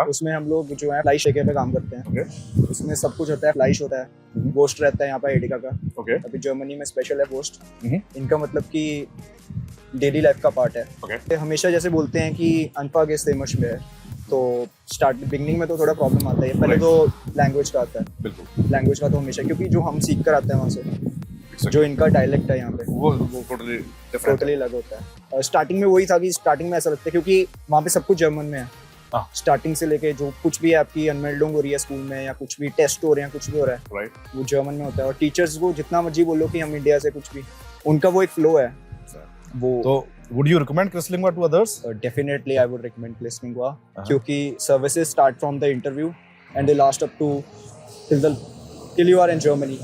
उसमें हम लोग जो है फ्लाइश पे काम करते हैं। उसमें सब कुछ होता है, फ्लाइश होता है, गोस्ट रहता है यहाँ पर एडिका का। अभी जर्मनी में स्पेशल है गोस्ट। इनका मतलब कि डेली लाइफ का पार्ट है। हमेशा जैसे बोलते हैं कि अनफाग इज फेमस में, तो बिगनिंग में तो थोड़ा प्रॉब्लम आता है। पहले तो लैंग्वेज का आता है, बिल्कुल लैंग्वेज का तो हमेशा, क्योंकि जो हम सीख कर आते हैं वहाँ से, जो इनका डायलेक्ट है यहाँ पे वो टोटली अलग होता है। स्टार्टिंग में वही था कि स्टार्टिंग में ऐसा लगता है क्योंकि वहाँ पे सब कुछ जर्मन में है। स्टार्टिंग से लेके जो कुछ भी आपकी अनमेल्डिंग हो रही है स्कूल में, या कुछ भी टेस्ट हो रहे हैं, कुछ भी हो रहा है, वो जर्मन में होता है। और टीचर्स को जितना मर्जी बोलो कि हम इंडिया से, कुछ भी उनका वो एक फ्लो है वो। तो would you recommend Chris Lingua to others? Definitely I would recommend Chris Lingua, क्योंकि services start from the interview and they last up to till you are in Germany।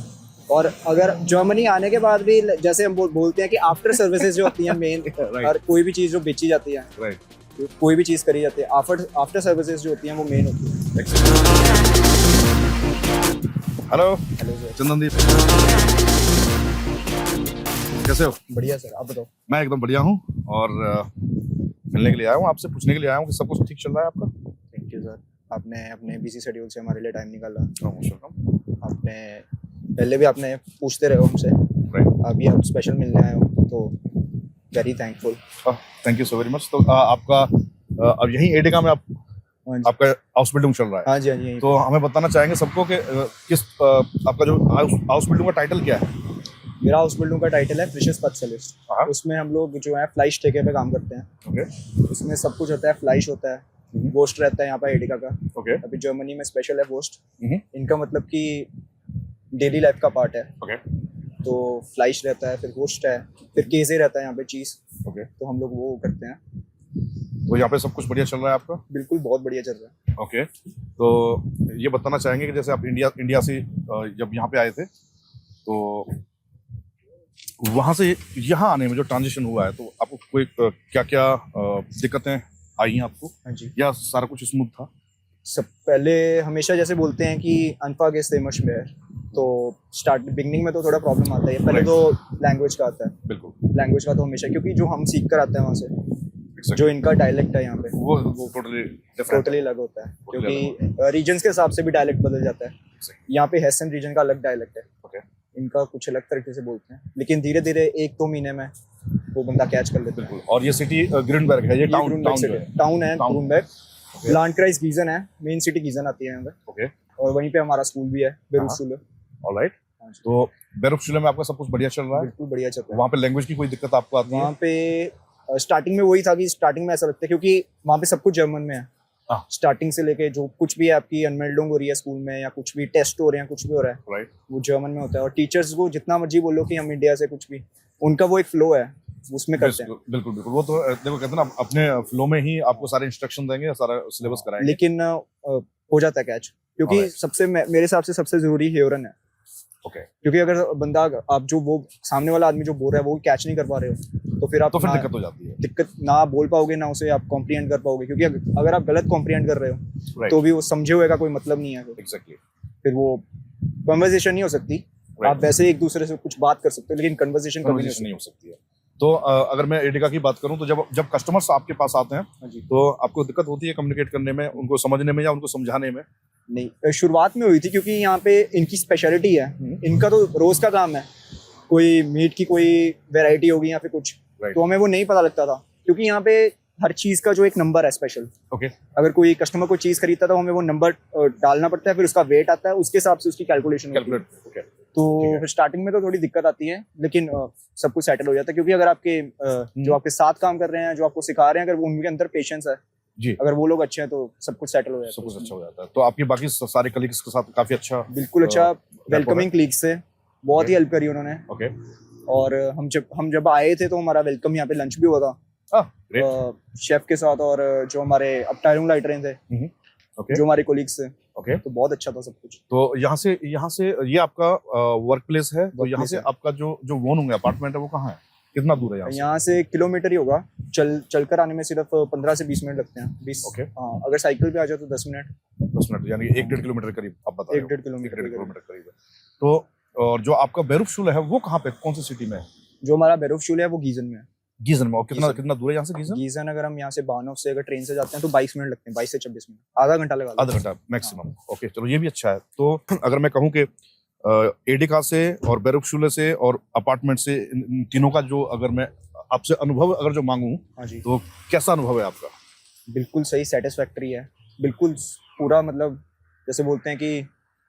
और अगर जर्मनी आने के बाद भी, जैसे हम बोलते हैं कि आफ्टर सर्विसेज जो होती हैं मेन, और कोई भी चीज़ जो बेची जाती है, कोई भी चीज़ करी जाती है, आफ्टर सर्विसेज जो होती हैं वो मेन होती है। हेलो चंदनदीप, कैसे हो? बढ़िया सर, आप बताओ। मैं एकदम बढ़िया हूँ, और मिलने के लिए आया हूँ, आपसे पूछने के लिए आया हूँ कि सब कुछ ठीक चल रहा है आपका? थैंक यू सर, आपने अपने बिजी शेड्यूल से हमारे लिए टाइम निकाला। आपने पहले भी आपने पूछते रहे हो हमसे, अभी आप स्पेशल मिलने आए हो, तो very thankful. Thank you so very much. तो आपका अब यहीं एडिका में आपका हाउस बिल्डिंग चल रहा है? हाँ जी, हाँ जी। तो हमें बताना चाहेंगे सबको कि किस आपका जो हाउस बिल्डिंग का टाइटल क्या है? मेरा हाउस बिल्डिंग का टाइटल है प्रीशियस स्पेशलिस्ट। उसमें हम लोग जो है फ्लाइश टेके पे काम करते हैं। उसमें सब कुछ होता है, फ्लाइश होता है, गोस्ट रहता है यहाँ पर एडिका का। अभी जर्मनी में स्पेशल है गोस्ट। इनका मतलब कि डेली लाइफ का पार्ट है। तो फ्लाइश रहता है, फिर गोस्ट है, फिर केजे रहता है यहाँ पे, चीज। तो हम लोग वो करते हैं। तो यहाँ पे सब कुछ बढ़िया चल रहा है आपका? बिल्कुल, बहुत बढ़िया चल रहा है। ओके, तो ये बताना चाहेंगे कि जैसे आप इंडिया से जब यहाँ पे आए थे, तो वहाँ से यहाँ आने में जो ट्रांजिशन हुआ है, तो आपको कोई क्या क्या दिक्कतें आई हैं आपको? हाँ जी, या सारा कुछ स्मूथ था? सब पहले हमेशा जैसे बोलते हैं कि अनफाग इज फेमस में, तो बिगनिंग में तो थोड़ा प्रॉब्लम आता है। पहले तो लैंग्वेज का आता है, बिल्कुल लैंग्वेज का तो हमेशा, क्योंकि जो हम सीख कर आते हैं वहाँ से, जो इनका डायलेक्ट है यहाँ पे वो टोटली अलग होता है, क्योंकि रीजन्स के हिसाब से भी डायलेक्ट बदल जाता है। यहाँ पे हेसन रीजन का अलग डायलेक्ट है, इनका कुछ अलग तरीके से बोलते हैं, लेकिन धीरे धीरे 1-2 महीने में वो बंदा कैच कर लेता है। और ये सिटी ग्रूनबर्ग है, ये टाउन है ग्रूनबर्ग। लैंडक्राइस गीजन है, मेन सिटी गीजन आती है यहाँ पे। और वहीं पे हमारा स्कूल भी है, बेरुफशुले। ऑलराइट, तो बेरुफशुले में आपका सब कुछ बढ़िया चल रहा है? बिल्कुल बढ़िया चल रहा है। वहाँ पे लैंग्वेज की कोई दिक्कत आपको आती है? वहाँ पे स्टार्टिंग में वही था कि स्टार्टिंग में ऐसा लगता है क्योंकि वहाँ पे सब कुछ जर्मन में है। स्टार्टिंग से लेके जो कुछ भी आपकी अनमेल्डिंग हो रही है स्कूल में, या कुछ भी टेस्ट हो रहे हैं, कुछ भी हो रहा है, वो जर्मन में होता है। और टीचर्स को जितना मर्जी बोलो कि हम इंडिया से, कुछ भी उनका वो एक फ्लो है, उसमें करते हैं। बिल्कुल, वो तो देखो, कहते हैं ना, अपने फ्लो में ही आपको सारे इंस्ट्रक्शन देंगे, सारा सिलेबस कराएंगे। लेकिन हो जाता है कैच, क्योंकि सबसे मेरे हिसाब से सबसे जरूरी हेयरन है। क्योंकि अगर बंदा, आप जो वो सामने वाला आदमी जो बोल रहा है वो कैच नहीं कर पा रहे हो, तो फिर दिक्कत हो जाती है। दिक्कत ना बोल पाओगे, ना उसे आप कॉम्प्रिहेंड कर पाओगे, क्योंकि अगर आप गलत कॉम्प्रिहेंड कर रहे हो तो भी वो समझे हुए का कोई मतलब नहीं है। फिर वो कन्वर्सेशन नहीं हो सकती। आप वैसे एक दूसरे से कुछ बात कर सकते हो, लेकिन कन्वर्सेशन कभी नहीं हो सकती है। तो अगर मैं एडिका की बात करूं, तो जब कस्टमर्स आपके पास आते हैं, तो आपको दिक्कत होती है कम्युनिकेट करने में, उनको समझने में, या उनको समझाने में? नहीं, शुरुआत में हुई थी, क्योंकि यहाँ पे इनकी स्पेशलिटी है। इनका तो रोज का काम है, कोई मीट की कोई वैरायटी होगी या फिर कुछ, तो हमें वो नहीं पता लगता था, क्योंकि यहाँ पे हर चीज का जो एक नंबर है स्पेशल। अगर कोई कस्टमर कोई चीज खरीदता तो हमें वो नंबर डालना पड़ता है, फिर उसका वेट आता है, उसके हिसाब से उसकी कैलकुलेशन। तो फिर स्टार्टिंग में तो थोड़ी दिक्कत आती है, लेकिन सब कुछ सेटल हो जाता है, क्योंकि अगर आपके जो आपके साथ काम कर रहे हैं, जो आपको सिखा रहे हैं, अगर उनके अंदर पेशेंस है जी, अगर वो लोग अच्छे हैं, तो सब कुछ सेटल हो जाता है, सब कुछ अच्छा हो जाता है। तो आपके बाकी सारे कलीग्स के साथ काफी अच्छा? बिल्कुल अच्छा, वेलकमिंग कलीग्स से बहुत ही हेल्प करी उन्होंने। और हम जब आए थे तो हमारा वेलकम यहाँ पे लंच भी हुआ था शेफ के साथ, और जो हमारे अपटायरिंग लाइटर थे, जो हमारे कोलीग्स थे। तो बहुत अच्छा था सब कुछ। तो यहाँ से ये आपका वर्क प्लेस है, तो यहाँ से आपका जो वोन होगा, अपार्टमेंट है, वो कहाँ है? कितना दूर है यहाँ से? किलोमीटर ही होगा, चलकर आने में सिर्फ 15 से 20 मिनट लगते हैं। 20। हाँ, अगर साइकिल पे आ जाओ तो 10 मिनट, यानी 1-1.5 किलोमीटर करीब आप बता रहे हो? 1-1.5 किलोमीटर करीब है। तो और जो आपका बेरुफशुले है वो कहाँ पे, कौन सी सिटी में है? जो हमारा बेरुफशुले है वो गीजन में है। गीजन में। और कितना कितना दूर है यहाँ से गीजन? गीजन अगर हम यहाँ से बानोफ से अगर ट्रेन से जाते हैं तो 22 मिनट लगते हैं, 22 से 26 मिनट, आधा घंटा लगा, आधा घंटा मैक्सिमम। ओके चलो ये भी अच्छा है। तो अगर मैं कहूँ कि एडिका से और बेरुखशुले से और अपार्टमेंट से इन तीनों का जो अगर मैं आपसे अनुभव अगर जो मांगूं, हाँ जी, तो कैसा अनुभव है आपका? बिल्कुल सही, सेटिस्फैक्टरी है, बिल्कुल पूरा, मतलब जैसे बोलते हैं कि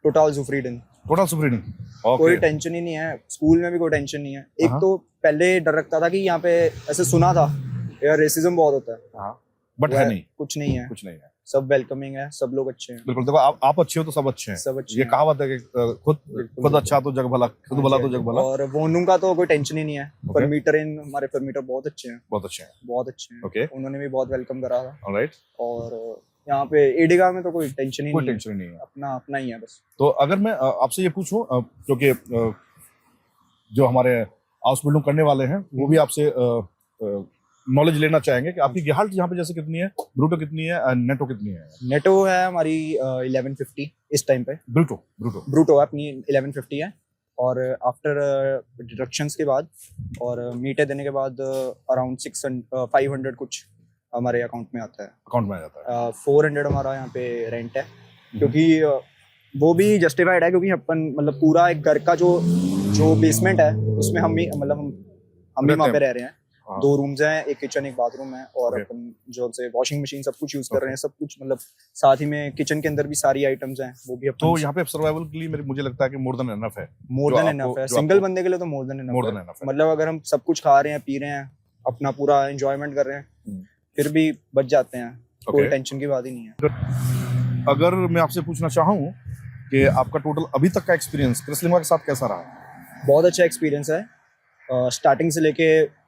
टोटल सुफ्रीडन, टोटल सुफ्रीडन। कोई टेंशन ही नहीं है, स्कूल में भी कोई टेंशन नहीं है। एक तो पहले डर रखता था कि यहाँ पे ऐसे सुना था यार रेसिज्म बहुत होता है, बट है नहीं, कुछ नहीं है, कुछ नहीं है, सब वेलकमिंग है, सब लोग अच्छे हैं। बिल्कुल, देखो आप अच्छे हो तो सब अच्छे हैं, सब अच्छे ये हैं। कहावत है कि खुद अच्छा तो जग भला, खुद भला तो जग भला। और वोनू का तो कोई टेंशन ही नहीं है, परमीटर इन हमारे परमीटर बहुत अच्छे हैं, बहुत अच्छे हैं, बहुत अच्छे हैं। ओके, उन्होंने भी बहुत वेलकम करा था। ऑलराइट। और यहाँ पे एडिगा में तो कोई टेंशन ही कोई नहीं है, टेंशन नहीं है, अपना अपना ही है बस। तो अगर मैं आपसे ये पूछूं, क्योंकि जो हमारे हाउस बिल्डिंग करने वाले हैं वो भी आपसे नॉलेज लेना चाहेंगे कि आपकी गेहाल्ट यहाँ पे जैसे कितनी है, ब्रूटो कितनी है, नेटो कितनी है? नेटो है हमारी 1150 इस टाइम पे, ब्रूटो ब्रूटो ब्रूटो है अपनी 1150 है, और आफ्टर डिडक्शंस के बाद और मीटे देने के बाद अराउंड 500 कुछ हमारे अकाउंट में आता है, अकाउंट में आ जाता है। 400 हमारा यहाँ पे रेंट है, क्योंकि वो भी जस्टिफाइड है, क्योंकि अपन मतलब पूरा एक घर का जो बेसमेंट है उसमें हम भी मतलब हम भी वहाँ पे रह रहे हैं। 2 रूम्स हैं, एक किचन एक बाथरूम है, और अपन जो से वॉशिंग मशीन सब कुछ यूज कर रहे हैं, सब कुछ मतलब साथ ही में किचन के अंदर भी सारी आइटम्स हैं, वो भी अपन। तो यहाँ पे सर्वाइवल के लिए मुझे लगता है कि मोर देन एनफ है, मोर देन एनफ है, सिंगल बंदे के लिए तो मोर देन एनफ है। मतलब अगर हम सब कुछ खा रहे हैं, पी रहे हैं, अपना पूरा एंजॉयमेंट कर रहे हैं, फिर भी बच जाते हैं, कोई टेंशन की बात ही नहीं है। अगर मैं आपसे पूछना चाहूँ कि आपका टोटल अभी तक का एक्सपीरियंस क्रिसलिंगा के साथ कैसा रहा? बहुत अच्छा एक्सपीरियंस है, स्टार्टिंग से लेके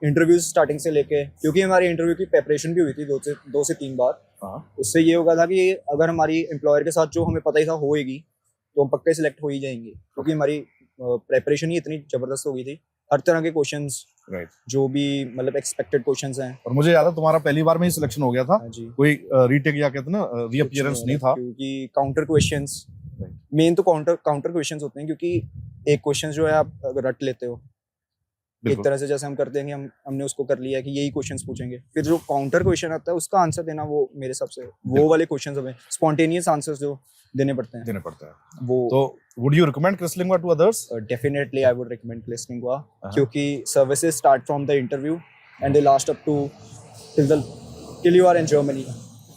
इंटरव्यूज, स्टार्टिंग से लेके, क्योंकि हमारी इंटरव्यू की प्रेपरेशन भी हुई थी 2 से 3 बार। उससे ये होगा था कि अगर हमारी एम्प्लॉयर के साथ जो हमें पता ही था होएगी तो हम पक्के सिलेक्ट हो ही जाएंगे, क्योंकि हमारी प्रेपरेशन ही इतनी जबरदस्त हो गई थी, हर तरह के क्वेश्चंस, जो भी मतलब एक्सपेक्टेड क्वेश्चंस हैं। और मुझे याद है तुम्हारा पहली बार में ही सिलेक्शन हो गया था, कोई रीटेक या कहते ना रीअपीयरेंस नहीं था, क्योंकि काउंटर क्वेश्चंस, मेन तो काउंटर क्वेश्चंस होते हैं, क्योंकि एक क्वेश्चन जो है आप अगर रट लेते हो एक तरह से, जैसे हम करते हैं कि हमने उसको कर लिया कि यही क्वेश्चंस पूछेंगे, फिर जो काउंटर क्वेश्चन आता है उसका आंसर देना, वो मेरे हिसाब से वो वाले क्वेश्चंस हमें स्पॉन्टेनियस आंसर्स जो देने पड़ते हैं वो। तो वुड यू रिकमेंड क्रिसलिंगा to others? Definitely I would recommend क्रिसलिंगा, क्योंकि services start from the interview and they last up to till you are in Germany.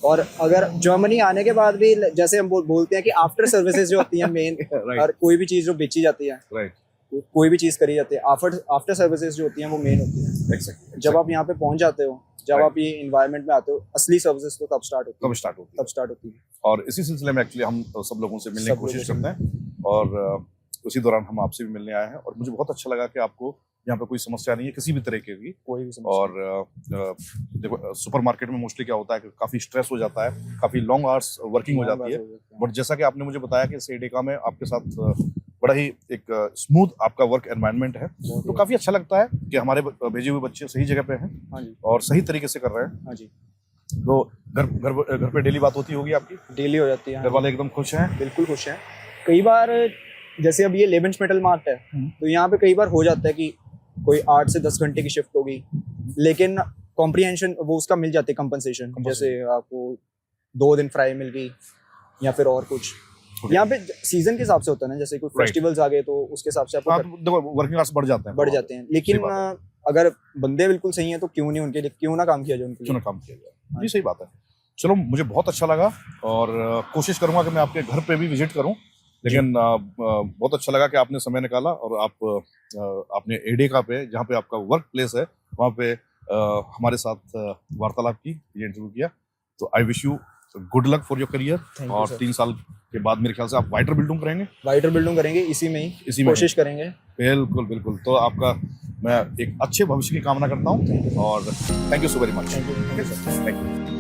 और अगर जर्मनी आने के बाद भी, जैसे हम बोलते हैं कि आफ्टर सर्विसेज जो होती है मेन, और कोई भी चीज जो बेची जाती है, कोई भी चीज करी जाती है, आफ्टर सर्विसेज जो होती हैं वो मेन होती है। Exactly. जब आप यहाँ पे पहुंच जाते हो, जब आप ये एनवायरनमेंट में आते हो, असली सर्विसेज तो तब स्टार्ट होती है। और इसी सिलसिले में एक्चुअली हम सब लोगों से मिलने की कोशिश करते हैं, और उसी दौरान हम आपसे भी मिलने आए हैं, और मुझे बहुत अच्छा लगा कि आपको यहाँ पे कोई समस्या नहीं है किसी भी तरह की, कोई भी समस्या। और देखो सुपरमार्केट में मोस्टली क्या होता है कि काफी स्ट्रेस हो जाता है, काफी लॉन्ग आवर्स वर्किंग हो जाती है, बट जैसा कि आपने मुझे बताया कि सेडिका में आपके साथ बड़ा ही एक स्मूथ आपका वर्क एनवायरनमेंट है, तो काफी अच्छा लगता है कि हमारे भेजे हुए बच्चे सही जगह पे हैं और सही तरीके से कर रहे हैं। हाँ जी। तो घर पे डेली बात होती होगी आपकी? डेली हो जाती है। घर वाले एकदम खुश हैं? बिल्कुल खुश हैं। कई बार जैसे अब ये लेबेंसमेटल मार्ट है, तो यहाँ पे कई बार हो जाता है कि कोई 8 से 10 घंटे की शिफ्ट होगी, लेकिन कॉम्प्रिहेंशन वो उसका मिल जाती है, कंपनसेशन, जैसे आपको 2 दिन फ्राई मिल गई या फिर और कुछ। यहाँ पे सीजन के हिसाब से होता है ना, जैसे कोई फेस्टिवल्स आ गए तो उसके हिसाब से आपको वर्किंग आवर्स बढ़ जाते हैं, लेकिन अगर बंदे बिल्कुल सही हैं तो क्यों नहीं उनके लिए, क्यों ना काम किया जाए उनके लिए, क्यों ना काम किया जाए। ये सही बात है। चलो मुझे बहुत अच्छा लगा, और कोशिश करूंगा कि मैं आपके घर पे भी विजिट करूं, लेकिन बहुत अच्छा लगा कि आपने समय निकाला और आपने एडिका पे, जहाँ पे आपका वर्क प्लेस है, वहाँ पे हमारे साथ वार्तालाप की, ये इंटरव्यू किया। तो I wish you good luck for your career, और 3 साल के बाद मेरे ख्याल से आप वाइटर बिल्डिंग करेंगे, इसी में कोशिश करेंगे। बिल्कुल। तो आपका मैं एक अच्छे भविष्य की कामना करता हूँ, और thank you so very much. Thank you.